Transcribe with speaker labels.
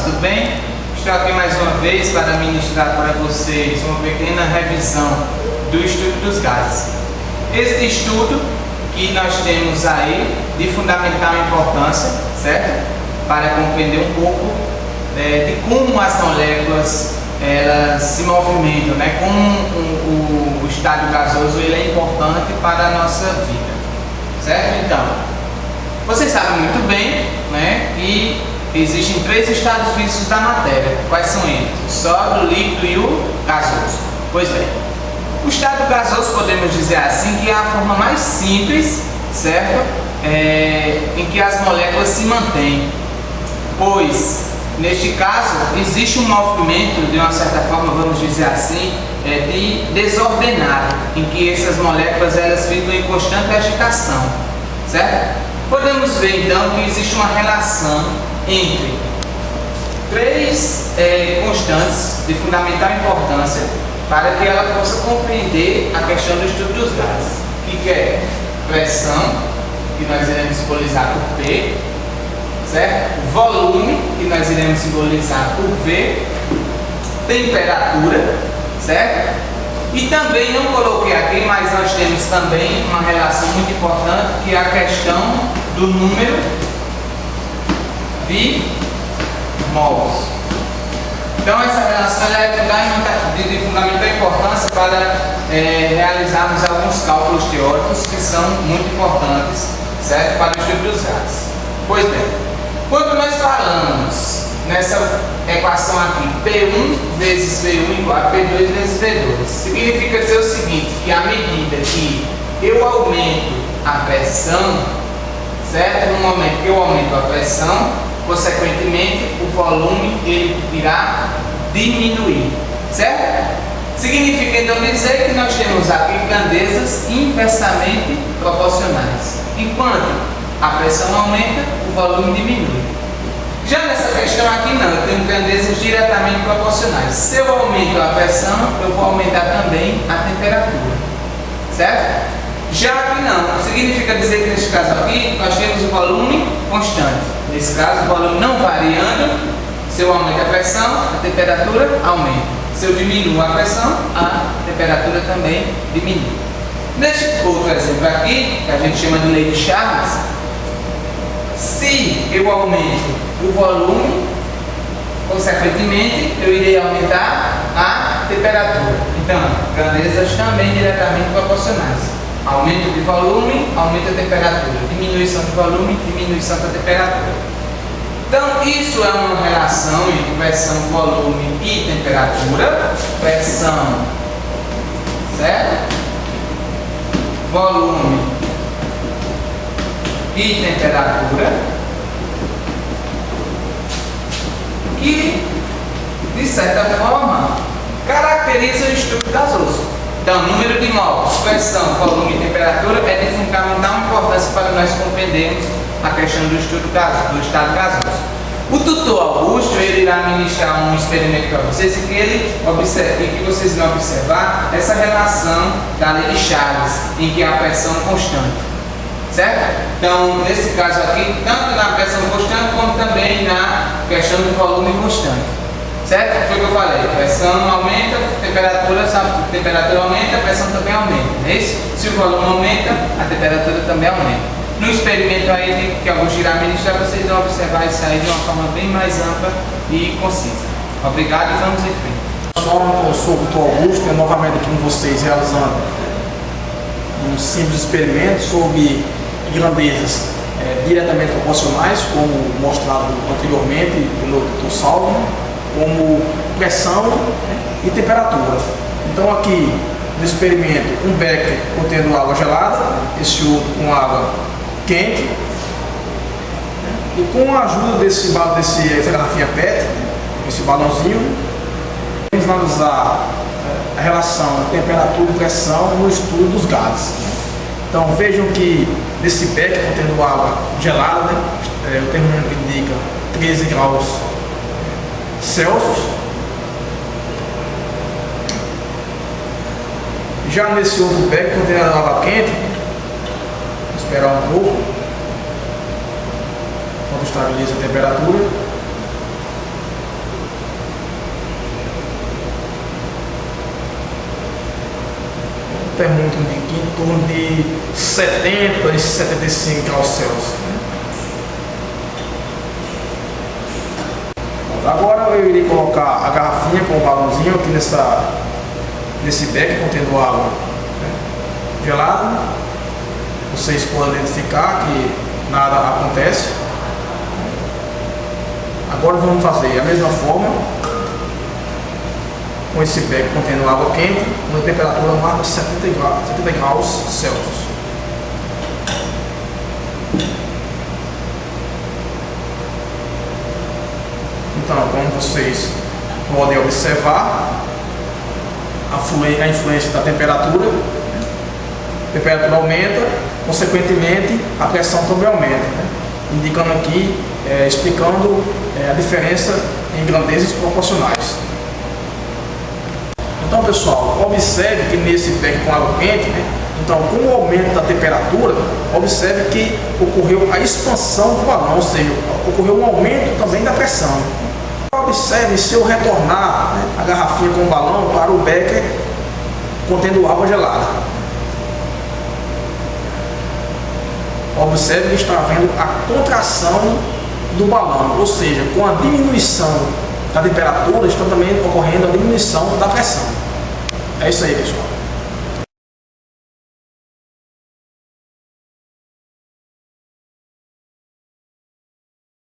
Speaker 1: tudo bem? Estou aqui mais uma vez para ministrar para vocês uma pequena revisão do estudo dos gases. Este estudo que nós temos aí de fundamental importância, certo? Para compreender um pouco de como as moléculas elas se movimentam, né? Como o estado gasoso ele é importante para a nossa vida, certo? Então, vocês sabem muito bem, né, que existem três estados físicos da matéria. Quais são eles? O sólido, o líquido e o gasoso. Pois bem, o estado gasoso, podemos dizer assim, que é a forma mais simples, certo? Em que as moléculas se mantêm. Pois, neste caso, existe um movimento, de uma certa forma, vamos dizer assim, de desordenado, em que essas moléculas elas ficam em constante agitação, certo? Podemos ver então que existe uma relação entre três constantes de fundamental importância para que ela possa compreender a questão do estudo dos gases, que é pressão, que nós iremos simbolizar por P, certo? Volume, que nós iremos simbolizar por V, temperatura, certo? E também não coloquei aqui, mas nós temos também uma relação muito importante, que é a questão do número de mols. Então essa relação é de fundamental importância para realizarmos alguns cálculos teóricos que são muito importantes, certo? Para o estudo dos gases. Pois bem, quando nós falamos nessa equação aqui, P1 vezes V1 igual a P2 vezes V2, significa dizer o seguinte, que à medida que eu aumento a pressão, certo? No momento que eu aumento a pressão, consequentemente o volume ele irá diminuir, certo? Significa então dizer que nós temos aqui grandezas inversamente proporcionais. Enquanto a pressão aumenta, o volume diminui. Já nessa questão aqui não, eu tenho grandezas diretamente proporcionais. Se eu aumento a pressão, eu vou aumentar também a temperatura, certo? Já aqui não, significa dizer que neste caso aqui nós temos o volume constante. Nesse caso o volume não variando, se eu aumento a pressão, a temperatura aumenta. Se eu diminuo a pressão, a temperatura também diminui. Neste outro exemplo aqui, que a gente chama de lei de Charles, se eu aumento o volume, consequentemente eu irei aumentar a temperatura. Então, grandezas também diretamente proporcionais. Aumento de volume, aumento da temperatura. Diminuição de volume, diminuição da temperatura. Então, isso é uma relação entre pressão, volume e temperatura. Pressão, certo? Volume e temperatura. Que, de certa forma, caracteriza o estudo gasoso. Então, número de mols, pressão, volume e temperatura é de fundamental importância para nós compreendermos a questão do estudo gasoso, do estado gasoso. O tutor Augusto ele irá ministrar um experimento para vocês e que vocês vão observar essa relação da lei de Charles, em que há pressão constante, certo? Então, nesse caso aqui, tanto na pressão constante como também na questão do volume constante, certo? Foi o que eu falei, pressão aumenta, temperatura aumenta, a pressão também aumenta, não é isso? Se o volume aumenta, a temperatura também aumenta. No experimento aí que Augusto irá ministrar, vocês vão observar isso aí de uma forma bem mais ampla e concisa. Obrigado e vamos em frente.
Speaker 2: Eu sou o Dr. Augusto, novamente aqui com vocês realizando um simples experimento sobre grandezas diretamente proporcionais, como mostrado anteriormente pelo Dr. Salvo, como pressão e temperatura. Então aqui no experimento, um becker contendo água gelada, esse outro com água quente, e com a ajuda dessa garrafinha PET, esse balãozinho, vamos analisar a relação temperatura e pressão no estudo dos gases. Então vejam que nesse becker contendo água gelada, o termômetro indica 13 graus Celsius. Já nesse outro becker contendo água quente, vou esperar um pouco, quando estabiliza a temperatura. termômetro indica em torno de 70 e 75 graus Celsius. Agora eu irei colocar a garrafinha com o balãozinho aqui nesse beck contendo água gelada. Vocês podem identificar que nada acontece. Agora vamos fazer a mesma forma com esse beck contendo água quente, uma temperatura marca 70 graus Celsius. Então, como vocês podem observar, a influência da temperatura, a temperatura aumenta, consequentemente a pressão também aumenta, indicando aqui, explicando a diferença em grandezas proporcionais. Então, pessoal, observe que nesse beck com água quente, então, com o aumento da temperatura, observe que ocorreu a expansão do balão, ou seja, ocorreu um aumento também da pressão. Observe se eu retornar a garrafinha com o balão para o becker contendo água gelada. Observe que está havendo a contração do balão, ou seja, com a diminuição da temperatura está também ocorrendo a diminuição da pressão. É isso aí, pessoal.